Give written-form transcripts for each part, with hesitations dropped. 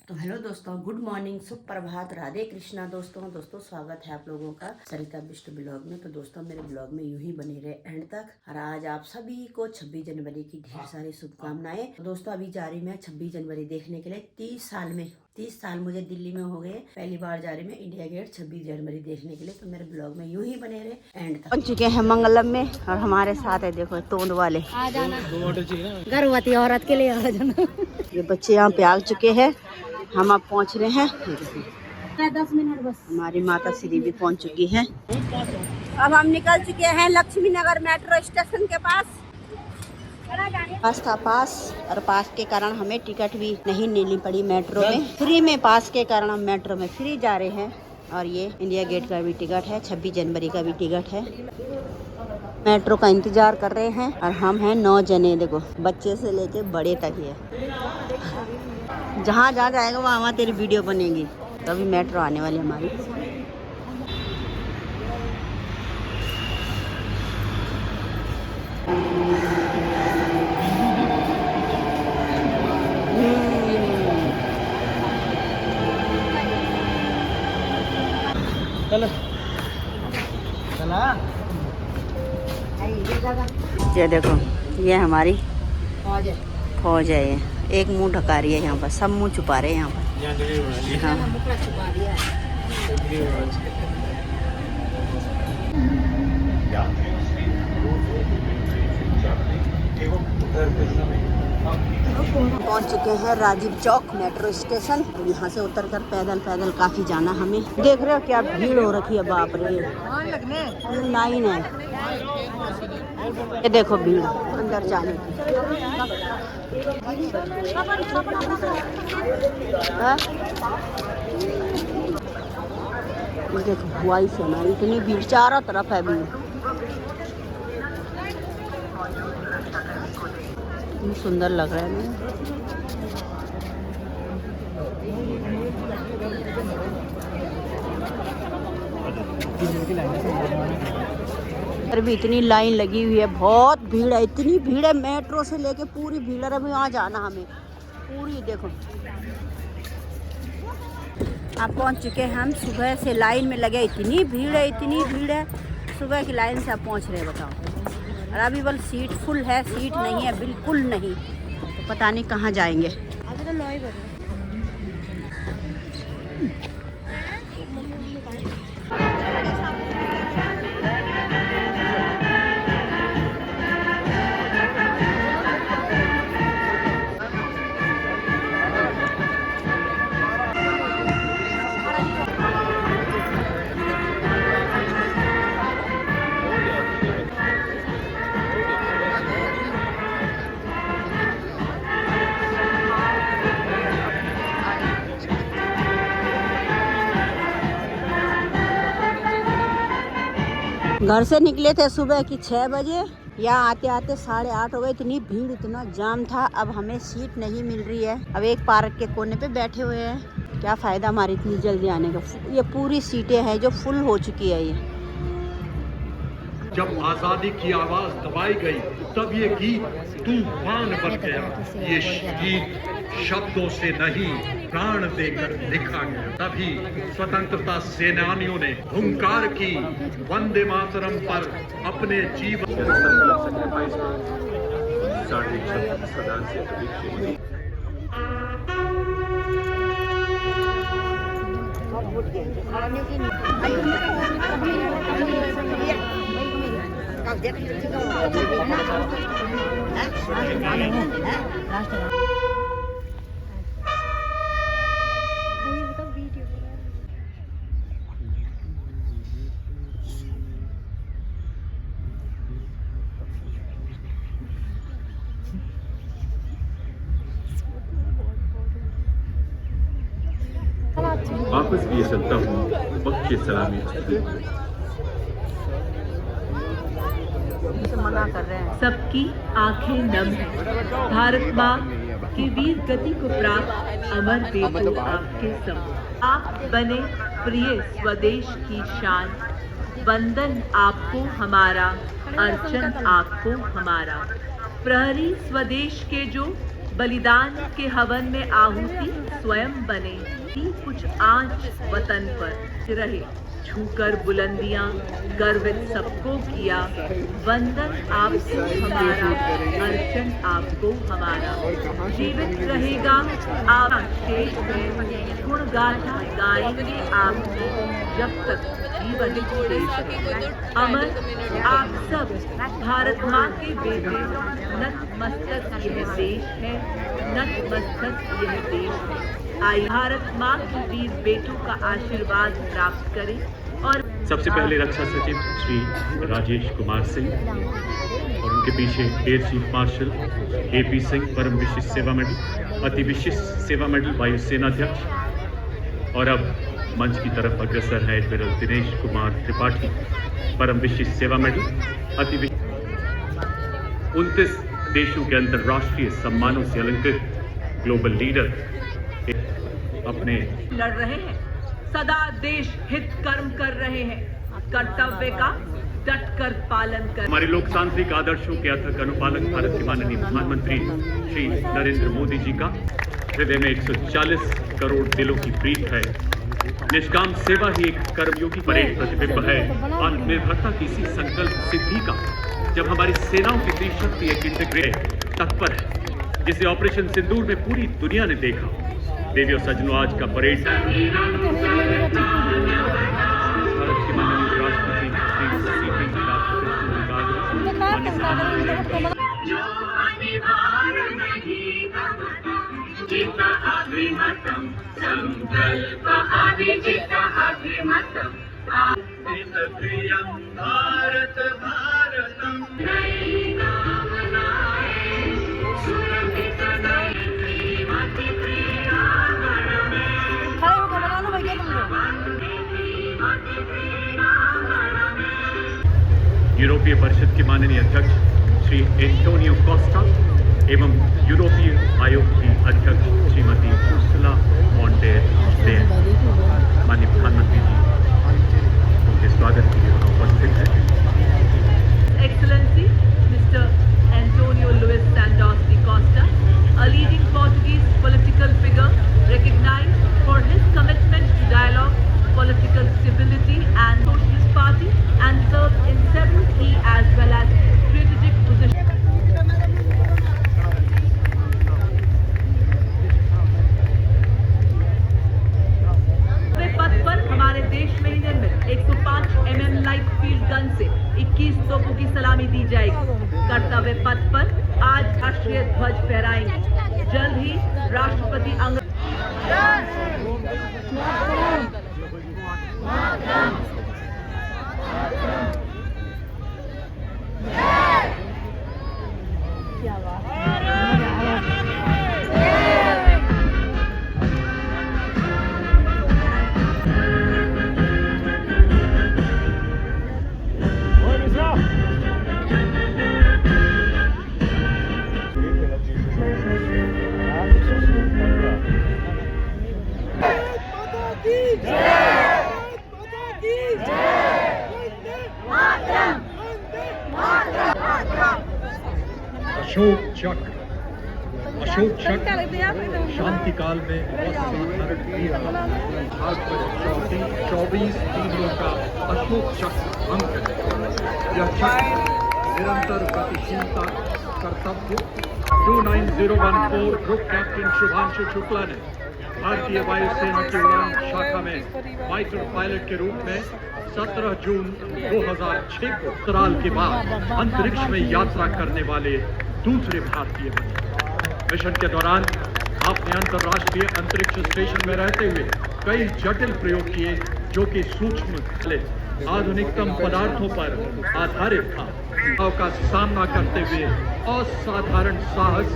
तो हेलो दोस्तों, good morning, सुप्रभात, राधे कृष्णा। दोस्तों स्वागत है आप लोगों का सरिता बिष्ट ब्लॉग में। तो दोस्तों मेरे ब्लॉग में यूं ही बने रहे एंड तक। और आज आप सभी को 26 जनवरी की ढेर सारी शुभकामनाएं। तो दोस्तों अभी जा रही मैं 26 जनवरी देखने के लिए। 30 साल मुझे दिल्ली में हो गए। पहली बार जा रही मैं इंडिया गेट 26 जनवरी देखने के लिए। तो मेरे ब्लॉग में यूं ही बने रहे एंड तक। पहुंच चुके हैं मंगलम में और हमारे साथ है देखो तोंद वाले। आ जाना, गर्भवती औरत के लिए आ जाना। ये बच्चे यहाँ पे आ चुके हैं, हम अब पहुंच रहे हैं। 10 मिनट बस। हमारी माता श्री भी पहुंच चुकी है। अब हम निकल चुके हैं लक्ष्मी नगर मेट्रो स्टेशन के पास। पास और पास के कारण हमें टिकट भी नहीं लेनी पड़ी मेट्रो में। फ्री में पास के कारण हम मेट्रो में फ्री जा रहे हैं। और ये इंडिया गेट का भी टिकट है, 26 जनवरी का भी टिकट है। मेट्रो का इंतजार कर रहे हैं और हम हैं 9 जने। देखो बच्चे से लेके बड़े तक ही है। जहाँ जाएगा वहाँ तेरी वीडियो बनेगी। तो अभी मेट्रो आने वाली हमारी। ये देखो, ये हमारी फौज है। ये एक मुंह ढका रही है यहाँ पर, सब मुंह छुपा रहे हैं यहाँ पर। पहुंच चुके हैं राजीव चौक मेट्रो स्टेशन। यहाँ से उतरकर पैदल काफी जाना हमें। देख रहे हो क्या भीड़ हो रखी है, बाप रे। लाइन है, ये देखो भीड़ अंदर जाने की। देखो हुआ से हमारी इतनी भीड़, चारों तरफ है भीड़। सुंदर लग रहा है ना। अरे भी इतनी लाइन लगी हुई है, बहुत भीड़ है, इतनी भीड़ है। मेट्रो से लेके पूरी भीड़ है। अभी वहाँ जाना हमें पूरी। देखो आप पहुँच चुके हैं। हम सुबह से लाइन में लगे, इतनी भीड़ है, सुबह की लाइन से आप पहुँच रहे हैं, बताओ। और अभी बल सीट फुल है, सीट नहीं है, बिल्कुल नहीं। तो पता नहीं कहाँ जाएंगे। अभी तो लॉय बन घर से निकले थे सुबह की 6 बजे। यहाँ आते आते 8:30 हो गए। इतनी भीड़, इतना जाम था। अब हमें सीट नहीं मिल रही है। अब एक पार्क के कोने पे बैठे हुए हैं। क्या फ़ायदा हमारी इतनी जल्दी आने का। ये पूरी सीटें हैं जो फुल हो चुकी है। ये जब आजादी की आवाज दबाई गई तब ये गीत तूफान बन गया। ये गीत शब्दों से नहीं, प्राण देकर लिखा गया। तभी स्वतंत्रता सेनानियों ने हुंकार की, वंदे मातरम पर अपने जीवन। वापस लिए चलता हूँ वक्त की सलामी। मना कर रहे हैं। सबकी आंखें नम है। भारत माँ की वीर गति को प्राप्त अमर बेटो आपके सब। आप बने प्रिय स्वदेश की शान। वंदन आपको हमारा, अर्चन आपको हमारा। प्रहरी स्वदेश के जो बलिदान के हवन में आहुति स्वयं बने, ही कुछ आंच वतन पर रहे, छूकर बुलंदियां गर्वित सबको किया, वंदन आपको हमारा, अर्चन आपको हमारा, जीवित रहेगा आपका शेष है, गुण गाथा गाएंगे आपकी जब तक जीवन शेष। अमर आप सब भारत माँ के बेटे, नतमस्तक यह देश है, नतमस्तक यह देश है। आई भारत माँ की वीर बेटों का आशीर्वाद प्राप्त करें। और सबसे पहले रक्षा सचिव श्री राजेश कुमार सिंह और उनके पीछे air chief marshal AP Singh परम विशिष्ट सेवा मेडल, अति विशिष्ट सेवा मेडल वायुसेना अध्यक्ष। और अब मंच की तरफ अग्रसर है एडमिरल दिनेश कुमार त्रिपाठी, परम विशिष्ट सेवा मेडल, अति विशिष्ट 29 देशों के अंतर्राष्ट्रीय सम्मानों से अलंकृत ग्लोबल लीडर अपने लड़ रहे हैं, सदा देश हित कर्म कर रहे हैं, कर्तव्य का डट कर पालन कर। हमारे लोकतांत्रिक आदर्शों के अथक अनुपालक भारत के माननीय प्रधानमंत्री श्री नरेंद्र मोदी जी का हृदय में 140 करोड़ दिलों की प्रीत है। निष्काम सेवा ही एक कर्मयोगी परेड प्रतिबिंब है आत्मनिर्भरता की इसी संकल्प सिद्धि का, जब हमारी सेनाओं की त्रिशक्ति एक इंटीग्रेटेड तत्पर है, जिसे ऑपरेशन सिंदूर में पूरी दुनिया ने देखा। देवी और सज्जनों, आज का परेड भारत के माननीय राष्ट्रपति श्री CPC यूरोपीय परिषद के माननीय अध्यक्ष श्री एंटोनियो कोस्टा एवं यूरोपीय आयोग की अध्यक्ष Shrimati Ursula von der Leyen, माननीय प्रधानमंत्री जी उनके स्वागत के लिए वहाँ उपस्थित है। Excellency Mr. Antonio Luis Santos da Costa, a leading Portuguese political figure recognized for his commitment to dialogue, political stability and Socialist Party, and served in several key as well as strategic positions. पथ पर हमारे देश में ही निर्मित 105 mm light field gun से 21 तोपों की सलामी दी जाएगी। कर्तव्य पथ पर आज राष्ट्रीय ध्वज फहराएंगे। जल्द ही राष्ट्रपति अशोक चक्र शांति काल में असाधारण वीर आज 24 तीनों का अशोक चक्र अंक है। यह चक्र निरंतर गतिशीलता कर्तव्य 29014 ग्रुप कैप्टन शुभांशु शुक्ला ने भारतीय वायुसेना की उड़ान शाखा में फाइटर पायलट के रूप में 17 जून 2006 को अंतराल के बाद अंतरिक्ष में यात्रा करने वाले दूसरे भारतीय बने। मिशन के दौरान आपने अंतर्राष्ट्रीय अंतरिक्ष स्टेशन में रहते हुए कई जटिल प्रयोग किए, जो कि सूक्ष्म आधुनिकतम पदार्थों पर आधारित था। का सामना करते हुए असाधारण साहस,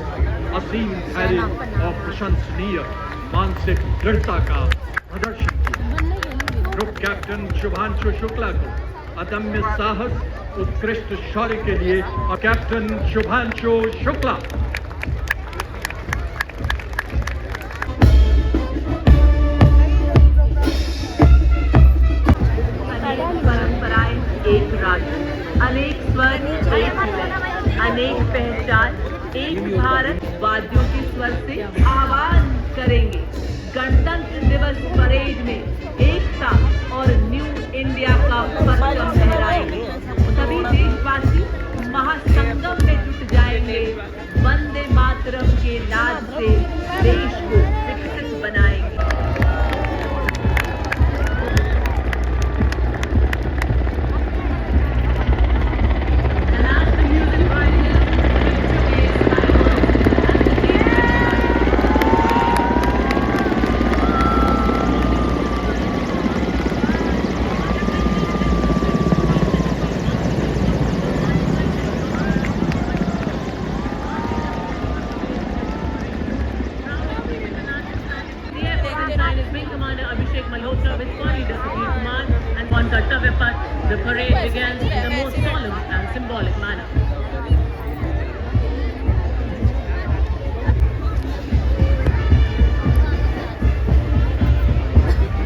असीम धैर्य और प्रशंसनीय मानसिक दृढ़ता का प्रदर्शन किया। ग्रुप कैप्टन शुभांशु शुक्ला को अदम्य साहस, उत्कृष्ट शौर्य के लिए और कैप्टन शुभांशु शुक्ला परंपराएं एक राष्ट्र, अनेक स्वर एक मिलन, अनेक पहचान, एक भारत, वाद्यों की स्वर Abhishek Malhotra with Connie Discipline Command and on Kartavya Path, the parade begins in the most solemn and symbolic manner.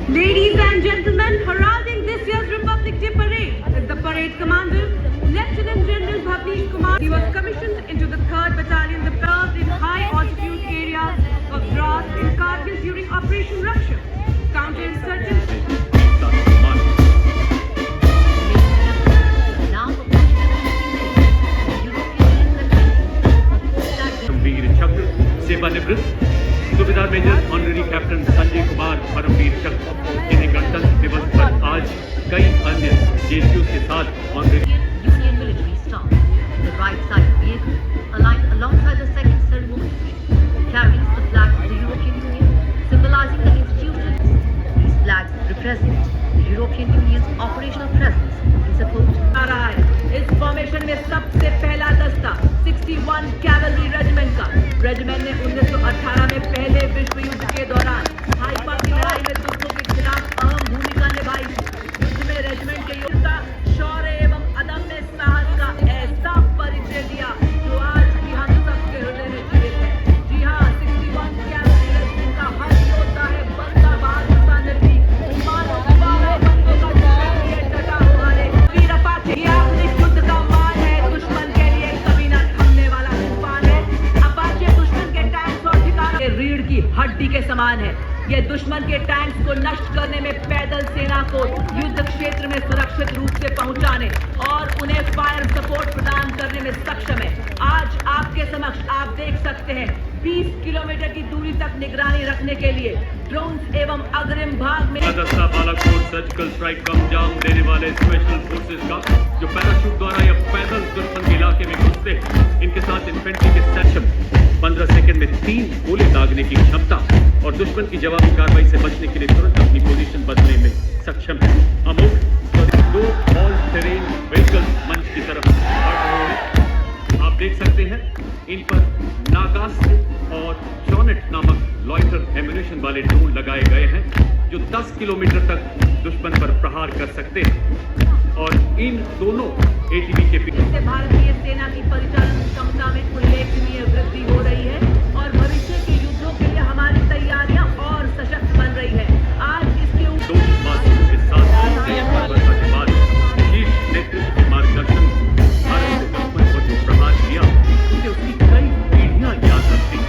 Ladies and gentlemen, heralding this year's Republic Day Parade is the parade commander, Lieutenant General Bhavneesh Kumar. He was commissioned into the 3rd Battalion, deployed in high altitude areas of Dras in Kargil during Operation Raksha. Counterinsurgency. वीर चक्र सेवानिवृत्त Subedar major honorary captain Sanjay Kumar Paramvir Chakra इन्हें गणतंत्र दिवस पर आज कई अन्य जेएसयू के साथ honorary Union military staff. The right side vehicle, aligned alongside the second ceremony, carries the flag of the European Union, symbolizing the institutions. These flags represent the European Union's operational presence in support. आ रहा है इस formation में सबसे पहला दस्ता 61 cavalry regiment का। Regiment ने 1918 में पहले विश्व युद्ध के दौरान हाइपा की लड़ाई में तुर्कों के खिलाफ अहम भूमिका निभाई थी। युद्ध में रेजिमेंट के योद्धा शौर्य एवं अदम्य साहस का ऐसा परिचय दिया जो आज भी हम सबके हृदय में जीवित है। जी हाँ, 61 कैवलरी रेजिमेंट का हर योद्धा है बंदा बहादुर सा निर्भीक, मानो दीवारों बंदों का दुश्मन के लिए डटा हुआ है। वीर अपाचे ये आधुनिक युद्ध का मान है, दुश्मन के लिए कभी न थमने वाला तूफान है। अपाचे दुश्मन के टैंक्स और ठिकानों के रीढ़ की हड्डी के समान है। ये दुश्मन के टैंक्स को नष्ट करने में पैदल सेना को युद्ध क्षेत्र में सुरक्षित रूप से पहुंचाने और उन्हें फायर सपोर्ट प्रदान करने में सक्षम है। आज आपके समक्ष आप देख सकते हैं 20 किलोमीटर की दूरी तक निगरानी रखने के लिए ड्रोन्स एवं अग्रिम भाग में दस्ता बालाकोट सर्जिकल स्ट्राइक का अंजाम देने वाले स्पेशल फोर्सेस का जो पैराशूट द्वारा या पैदल दुश्मन के इलाके में घुसते हैं। इनके साथ इन्फेंट्री के सेक्शन 15 सेकंड में 3 गोले दागने की क्षमता और दुश्मन की जवाबी कार्रवाई से बचने के लिए तुरंत अपनी पोजीशन बदलने में सक्षम है। अमोघ 2 ऑल टेरेन व्हीकल मंच की तरफ बढ़ रहे हैं। आप देख सकते हैं इन पर नागास्त्र और शॉनेट नामक लॉइटर एम्यूनेशन वाले ड्रोन लगाए गए हैं जो 10 किलोमीटर तक दुश्मन पर प्रहार कर सकते हैं और इन दोनों एटीवी के पीछे इससे भारतीय सेना की परिचालन क्षमता में उल्लेखनीय वृद्धि हो रही है और भविष्य के युद्धों के लिए हमारी तैयारियां और सशक्त बन रही है। आज इसके दो मासूम के साथ देश के बाद शीर्ष नेतृत्व के मार्गदर्शन भारत ने दुश्मन पर जो प्रहार किया उसे उसकी कई पीढ़ियां याद रखती।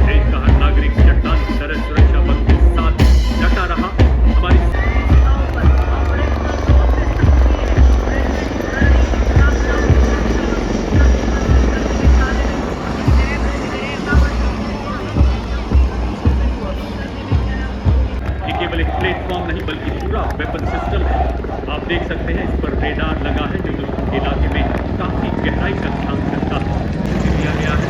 देश का हर नागरिक चट्टान की तरह सुरक्षा बल के साथ डटा रहा। हमारी केवल एक प्लेटफॉर्म नहीं बल्कि पूरा वेपन सिस्टम है। आप देख सकते हैं इस पर रेडार लगा है जो दुश्मन के इलाके में काफी गहराई तक काम करता है। दिया गया है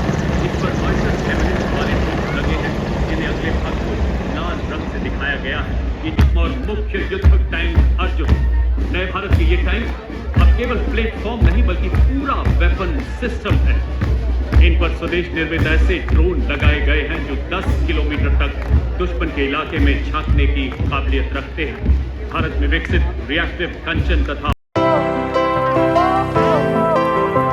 इस पर लॉइटर एम्यूनेशन वाले ड्रोन लगे हैं जिन्हें अगले भाग को लाल रंग से दिखाया गया है। ये और मुख्य युद्ध टैंक अर्जुन नए भारत के ये टैंक अब केवल प्लेटफॉर्म नहीं बल्कि पूरा वेपन सिस्टम है। इन पर स्वदेश निर्मित ऐसे ड्रोन लगाए गए हैं जो 10 किलोमीटर तक दुश्मन के इलाके में झांकने की काबिलियत रखते हैं। भारत में विकसित रिएक्टिव कंचन तथा